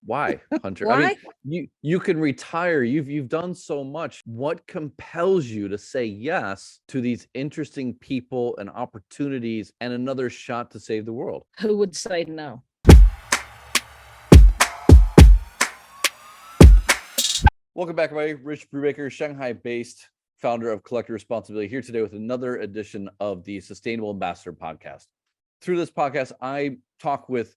Why, Hunter? I Why? mean, you can retire. You've done so much. What compels you to say yes to these interesting people and opportunities and another shot to save the world? Who would say no? Welcome back, everybody. Rich Brubaker, Shanghai-based founder of Collective Responsibility, here today with another edition of the Sustainable Ambassador podcast. Through this podcast, I talk with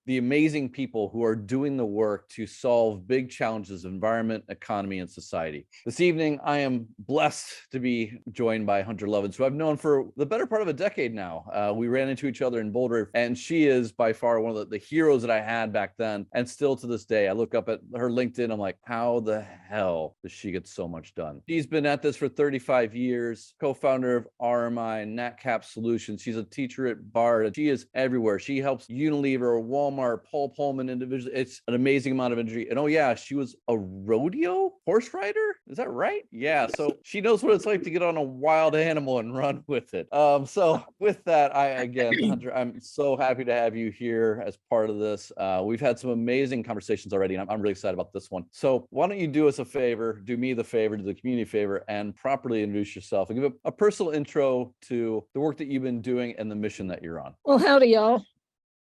the amazing people who are doing the work to solve big challenges of environment, economy, and society. This evening, I am blessed to be joined by Hunter Lovins, who I've known for the better part of a decade now. We ran into each other in Boulder, and she is by far one of the heroes that I had back then, and still to this day. I look up at her LinkedIn, I'm like, how the hell does she get so much done? She's been at this for 35 years, co-founder of RMI and NatCap Solutions. She's a teacher at Bard. She is everywhere. She helps Unilever, Walmart, Paul Pullman individually. It's an amazing amount of energy. And oh yeah, she was a rodeo horse rider. Is that right? Yeah. So she knows what it's like to get on a wild animal and run with it. So with that, Hunter, I'm so happy to have you here as part of this. We've had some amazing conversations already, and I'm really excited about this one. So why don't you do us a favor, do me the favor, do the community a favor, and properly introduce yourself and give a personal intro to the work that you've been doing and the mission that you're on. Well, howdy, y'all.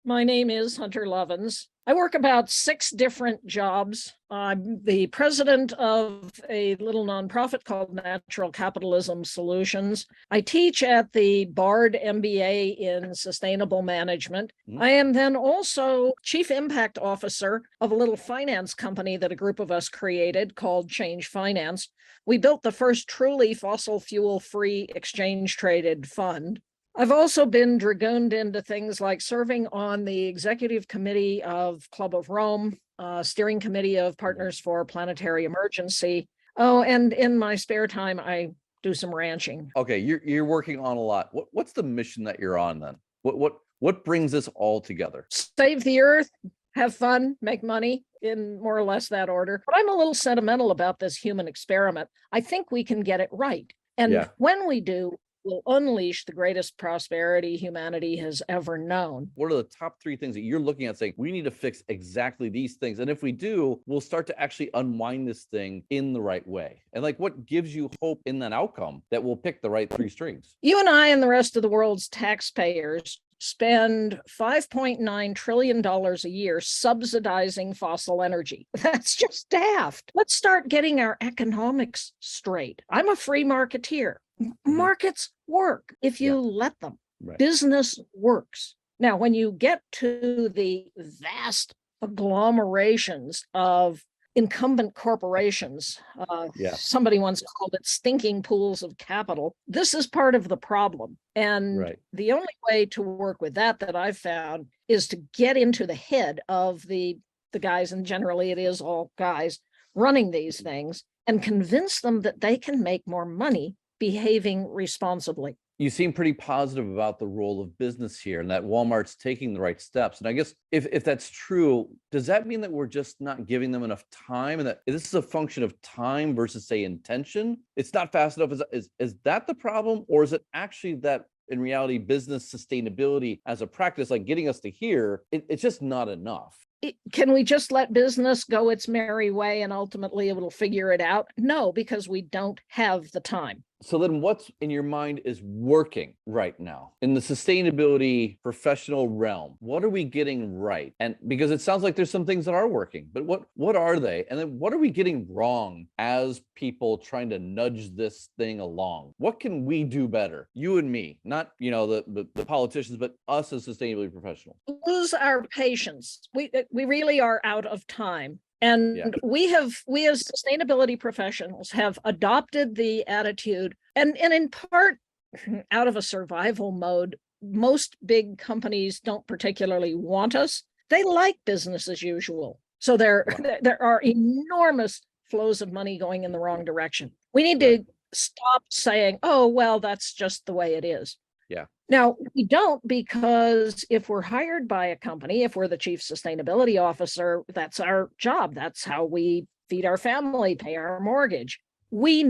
My name is Hunter Lovins. I work about 6 different jobs. I'm the president of a little nonprofit called Natural Capitalism Solutions. I teach at the Bard MBA in Sustainable Management. I am then also Chief Impact Officer of a little finance company that a group of us created called Change Finance. We built the first truly fossil fuel-free exchange-traded fund. I've also been dragooned into things like serving on the executive committee of Club of Rome, steering committee of Partners for Planetary Emergency. Oh, and in my spare time, I do some ranching. Okay, you're working on a lot. What's the mission that you're on then? What brings this all together? Save the earth, have fun, make money, in more or less that order. But I'm a little sentimental about this human experiment. I think we can get it right. And when we do, will unleash the greatest prosperity humanity has ever known. What are the top 3 things that you're looking at saying, we need to fix exactly these things? And if we do, we'll start to actually unwind this thing in the right way. And like, what gives you hope in that outcome that we'll pick the right 3 strings? You and I and the rest of the world's taxpayers spend $5.9 trillion a year subsidizing fossil energy. That's just daft. Let's start getting our economics straight. I'm a free marketeer. Markets work if you let them. Right. Business works. Now, when you get to the vast agglomerations of incumbent corporations, somebody once called it stinking pools of capital, this is part of the problem. And the only way to work with that I've found is to get into the head of the guys, and generally it is all guys, running these things, and convince them that they can make more money behaving responsibly. You seem pretty positive about the role of business here and that Walmart's taking the right steps. And I guess if that's true, does that mean that we're just not giving them enough time and that this is a function of time versus, say, intention? It's not fast enough. Is that the problem? Or is it actually that in reality, business sustainability as a practice, like getting us to here, it's just not enough? Can we just let business go its merry way and ultimately it will figure it out? No, because we don't have the time. So then what's in your mind is working right now in the sustainability professional realm? What are we getting right? And because it sounds like there's some things that are working, but what are they? And then what are we getting wrong as people trying to nudge this thing along? What can we do better? You and me, not, the politicians, but us as sustainability professionals. Lose our patience. We really are out of time. And we as sustainability professionals have adopted the attitude, and in part out of a survival mode. Most big companies don't particularly want us. They like business as usual. So there are enormous flows of money going in the wrong direction. We need to stop saying, oh, well, that's just the way it is. Yeah. Now, we don't, because if we're hired by a company, if we're the chief sustainability officer, that's our job. That's how we feed our family, pay our mortgage. We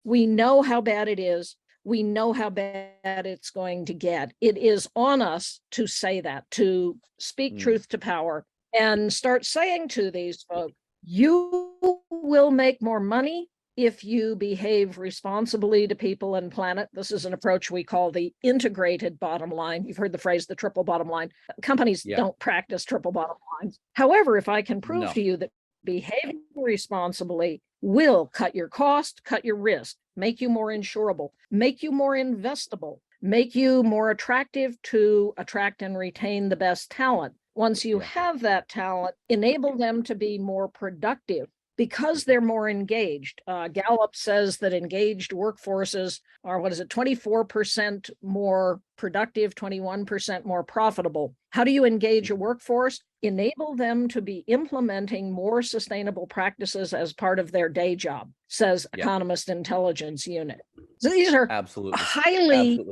know how bad it is. We know how bad it's going to get. It is on us to say that, to speak truth to power and start saying to these folks, you will make more money if you behave responsibly to people and planet. This is an approach we call the integrated bottom line. You've heard the phrase, the triple bottom line. Companies don't practice triple bottom lines. However, if I can prove to you that behaving responsibly will cut your cost, cut your risk, make you more insurable, make you more investable, make you more attractive to attract and retain the best talent. Once you have that talent, enable them to be more productive because they're more engaged. Gallup says that engaged workforces are, 24% more productive, 21% more profitable. How do you engage a workforce? Enable them to be implementing more sustainable practices as part of their day job, says Economist Intelligence Unit. So these are highly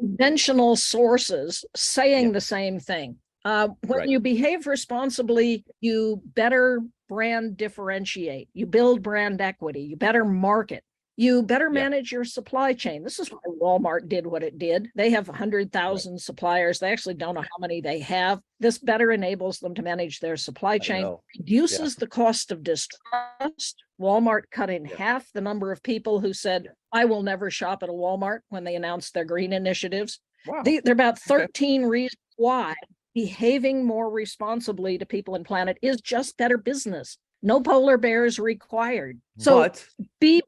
conventional sources saying the same thing. When you behave responsibly, you better brand differentiate, you build brand equity, you better market, you better manage your supply chain. This is why Walmart did what it did. They have 100,000 suppliers. They actually don't know how many they have. This better enables them to manage their supply chain, reduces the cost of distrust. Walmart cut in half the number of people who said, I will never shop at a Walmart when they announced their green initiatives. There are about 13 reasons why behaving more responsibly to people and planet is just better business. No polar bears required. So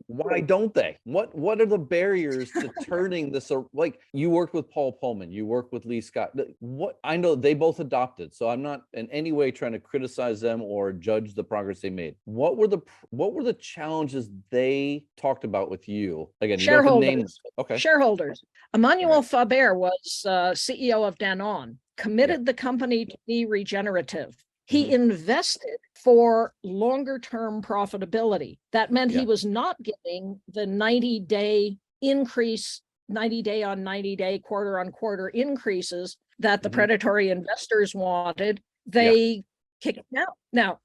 why don't they? What are the barriers to turning this? Like, you worked with Paul Pullman, you worked with Lee Scott. What I know they both adopted, so I'm not in any way trying to criticize them or judge the progress they made. What were the challenges they talked about with you? Again, you don't have to name them. Shareholders. Emmanuel Faber was CEO of Danone, committed the company to be regenerative. He invested for longer term profitability. That meant he was not getting the 90-day increase, 90-day on 90-day, quarter on quarter increases that the predatory investors wanted. They kicked him out. Now,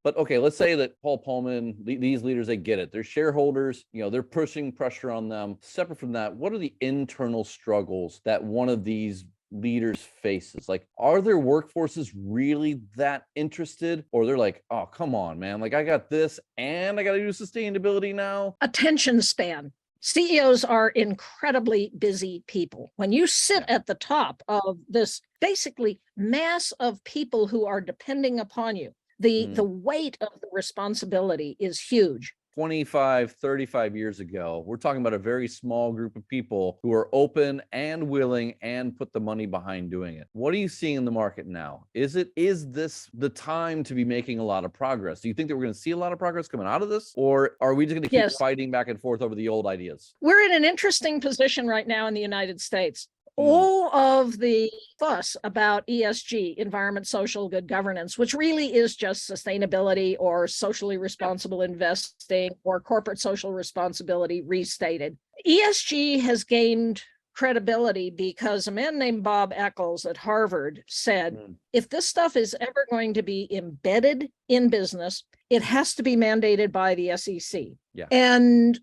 but okay, let's say that Paul Pullman, these leaders, they get it. They're shareholders, they're pushing pressure on them. Separate from that, what are the internal struggles that one of these leaders faces? Like, are their workforces really that interested, or they're like, oh, come on, man, like I got this and I got to do sustainability now? Attention span. CEOs are incredibly busy people. When you sit at the top of this basically mass of people who are depending upon you, the weight of the responsibility is huge. 25, 35 years ago, we're talking about a very small group of people who are open and willing and put the money behind doing it. What are you seeing in the market now? Is this the time to be making a lot of progress? Do you think that we're going to see a lot of progress coming out of this? Or are we just going to keep fighting back and forth over the old ideas? We're in an interesting position right now in the United States. All of the fuss about ESG, environment, social, good governance, which really is just sustainability or socially responsible investing or corporate social responsibility restated. ESG has gained credibility because a man named Bob Eccles at Harvard said, if this stuff is ever going to be embedded in business, it has to be mandated by the SEC. And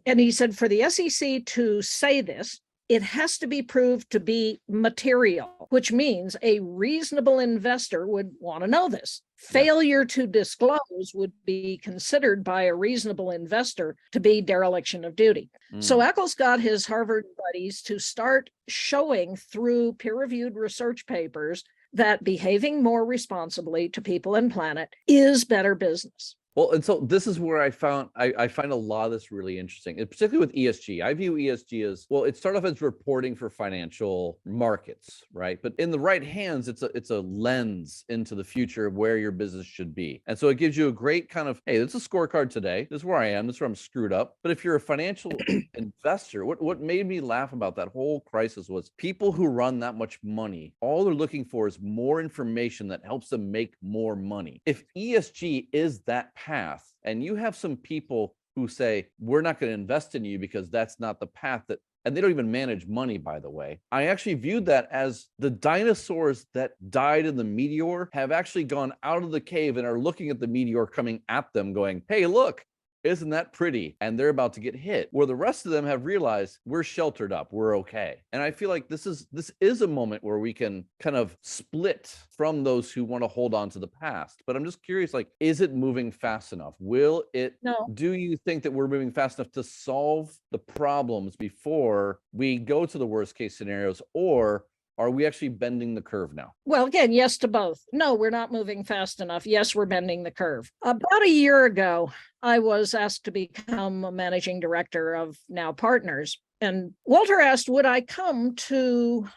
he said, for the SEC to say this, it has to be proved to be material, which means a reasonable investor would want to know this. Failure to disclose would be considered by a reasonable investor to be dereliction of duty. So Eccles got his Harvard buddies to start showing through peer-reviewed research papers that behaving more responsibly to people and planet is better business. Well, and so this is where I find a lot of this really interesting, and particularly with ESG. I view ESG as, well, it started off as reporting for financial markets, right? But in the right hands, it's a lens into the future of where your business should be. And so it gives you a great kind of, hey, this is a scorecard today. This is where I am. This is where I'm screwed up. But if you're a financial investor, what made me laugh about that whole crisis was people who run that much money, all they're looking for is more information that helps them make more money. If ESG is that path, and you have some people who say, we're not going to invest in you because that's not the path that, and they don't even manage money, by the way. I actually viewed that as the dinosaurs that died in the meteor have actually gone out of the cave and are looking at the meteor coming at them going, hey, look, isn't that pretty? And they're about to get hit, where the rest of them have realized we're sheltered up, we're okay. And I feel like this is a moment where we can kind of split from those who want to hold on to the past. But I'm just curious, like, is it moving fast enough? Will it? No. Do you think that we're moving fast enough to solve the problems before we go to the worst case scenarios, or are we actually bending the curve now? Well, again, yes to both. No, we're not moving fast enough. Yes, we're bending the curve. About a year ago, I was asked to become a managing director of Now Partners. And Walter asked, would I come to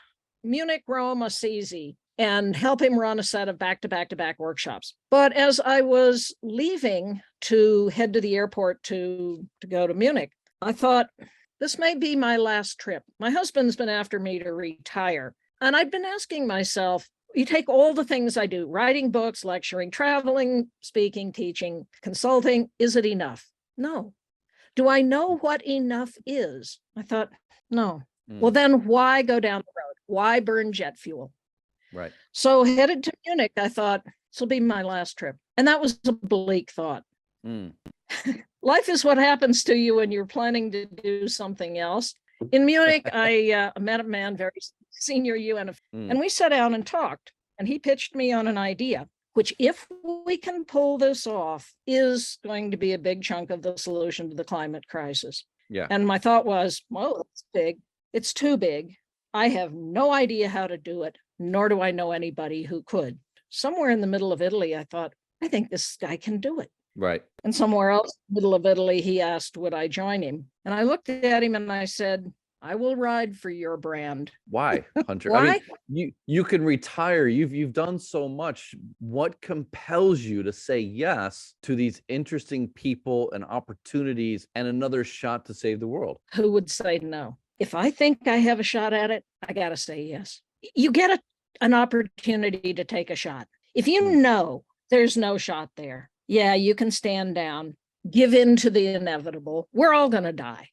Munich, Rome, Assisi and help him run a set of back-to-back-to-back workshops. But as I was leaving to head to the airport to go to Munich, I thought, this may be my last trip. My husband's been after me to retire. And I'd been asking myself, you take all the things I do, writing books, lecturing, traveling, speaking, teaching, consulting, is it enough? No. Do I know what enough is? I thought, no. Well, then why go down the road? Why burn jet fuel? Right. So headed to Munich, I thought, this will be my last trip. And that was a bleak thought. Life is what happens to you when you're planning to do something else. In Munich, I met a man, very senior UN, and we sat down and talked. And he pitched me on an idea, which, if we can pull this off, is going to be a big chunk of the solution to the climate crisis. Yeah. And my thought was, well, it's big. It's too big. I have no idea how to do it, nor do I know anybody who could. Somewhere in the middle of Italy, I thought, I think this guy can do it. Right. And somewhere else, middle of Italy, he asked, would I join him? And I looked at him and I said, I will ride for your brand. Why, Hunter? Why? I mean, you can retire. You've done so much. What compels you to say yes to these interesting people and opportunities and another shot to save the world? Who would say no? If I think I have a shot at it, I got to say yes. You get an opportunity to take a shot. If you know there's no shot there, yeah, you can stand down, give in to the inevitable. We're all going to die,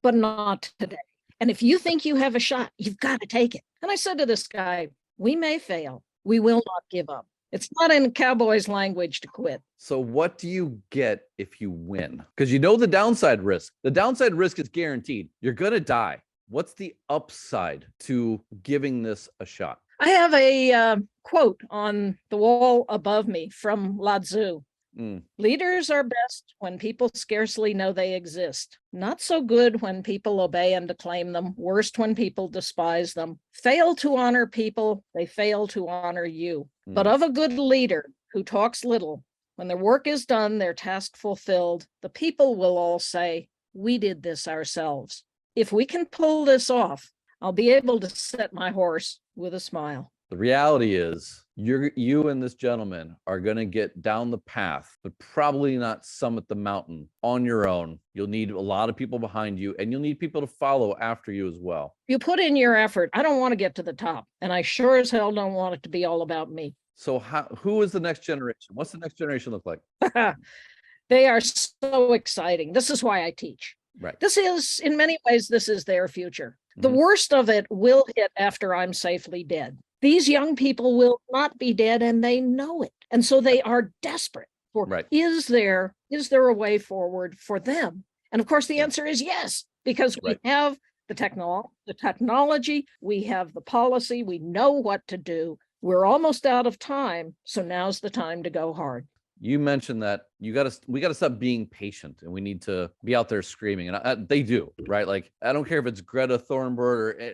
but not today. And if you think you have a shot, you've got to take it. And I said to this guy, we may fail. We will not give up. It's not in cowboys' language to quit. So what do you get if you win? Because you know the downside risk. The downside risk is guaranteed. You're going to die. What's the upside to giving this a shot? I have a quote on the wall above me from Lao Tzu. Leaders are best when people scarcely know they exist. Not so good when people obey and acclaim them. Worst when people despise them. Fail to honor people, they fail to honor you. But of a good leader who talks little, when their work is done, their task fulfilled, the people will all say, we did this ourselves. If we can pull this off, I'll be able to set my horse with a smile. The reality is you and this gentleman are going to get down the path, but probably not summit the mountain on your own. You'll need a lot of people behind you, and you'll need people to follow after you as well. You put in your effort. I don't want to get to the top, and I sure as hell don't want it to be all about me. So who is the next generation? What's the next generation look like? They are so exciting. This is why I teach. Right. This is, in many ways, this is their future. The worst of it will hit after I'm safely dead. These young people will not be dead, and they know it. And so they are desperate for, is there a way forward for them? And of course, the answer is yes, because we have the technology, we have the policy, we know what to do. We're almost out of time. So now's the time to go hard. You mentioned that we got to stop being patient, and we need to be out there screaming. And they do, right? Like, I don't care if it's Greta Thunberg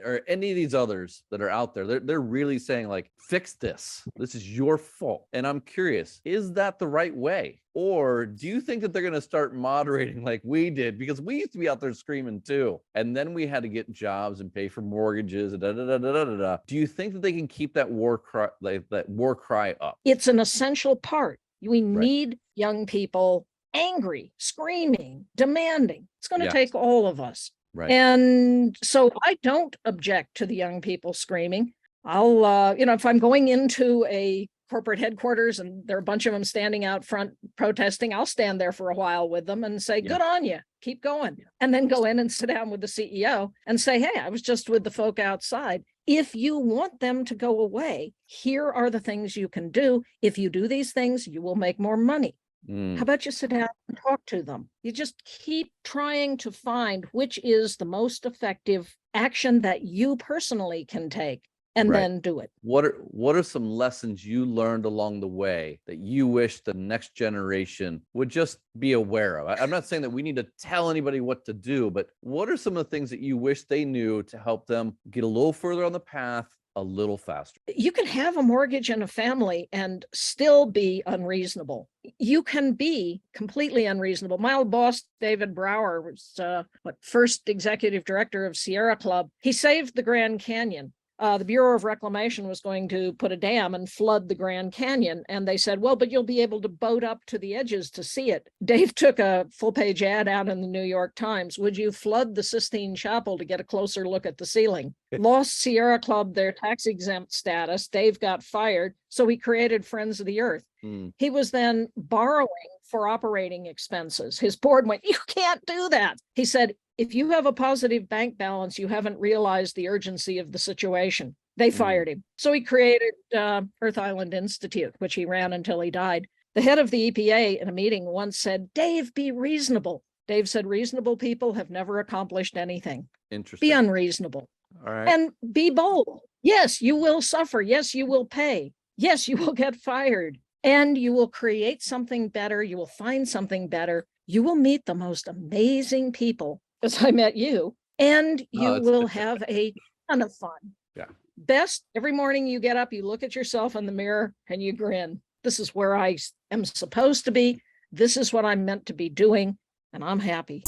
or any of these others that are out there. They're really saying, like, fix this. This is your fault. And I'm curious, is that the right way? Or do you think that they're going to start moderating like we did? Because we used to be out there screaming too. And then we had to get jobs and pay for mortgages. Do you think that they can keep that war cry up? It's an essential part. We need young people angry, screaming, demanding. It's going to take all of us. Right. And so I don't object to the young people screaming. I'll, if I'm going into a corporate headquarters and there are a bunch of them standing out front protesting, I'll stand there for a while with them and say, good on you, keep going. And then go in and sit down with the CEO and say, hey, I was just with the folk outside. If you want them to go away, here are the things you can do. If you do these things, you will make more money. How about you sit down and talk to them? You just keep trying to find which is the most effective action that you personally can take, and Right. then do it. What are some lessons you learned along the way that you wish the next generation would just be aware of? I'm not saying that we need to tell anybody what to do, but what are some of the things that you wish they knew to help them get a little further on the path a little faster? You can have a mortgage and a family and still be unreasonable. You can be completely unreasonable. My old boss, David Brower, was first executive director of Sierra Club. He saved the Grand Canyon. The Bureau of Reclamation was going to put a dam and flood the Grand Canyon. And they said, well, but you'll be able to boat up to the edges to see it. Dave took a full-page ad out in the New York Times. Would you flood the Sistine Chapel to get a closer look at the ceiling? Lost Sierra Club their tax-exempt status. Dave got fired. So he created Friends of the Earth. He was then borrowing for operating expenses. His board went, you can't do that. He said, if you have a positive bank balance, you haven't realized the urgency of the situation. They fired him. So he created Earth Island Institute, which he ran until he died. The head of the EPA in a meeting once said, Dave, be reasonable. Dave said, reasonable people have never accomplished anything. Interesting. Be unreasonable. All right. And be bold. Yes, you will suffer. Yes, you will pay. Yes, you will get fired. And you will create something better. You will find something better. You will meet the most amazing people, as I met you, and you will have a ton of fun. Yeah. Best, every morning you get up, you look at yourself in the mirror and you grin. This is where I am supposed to be. This is what I'm meant to be doing, and I'm happy.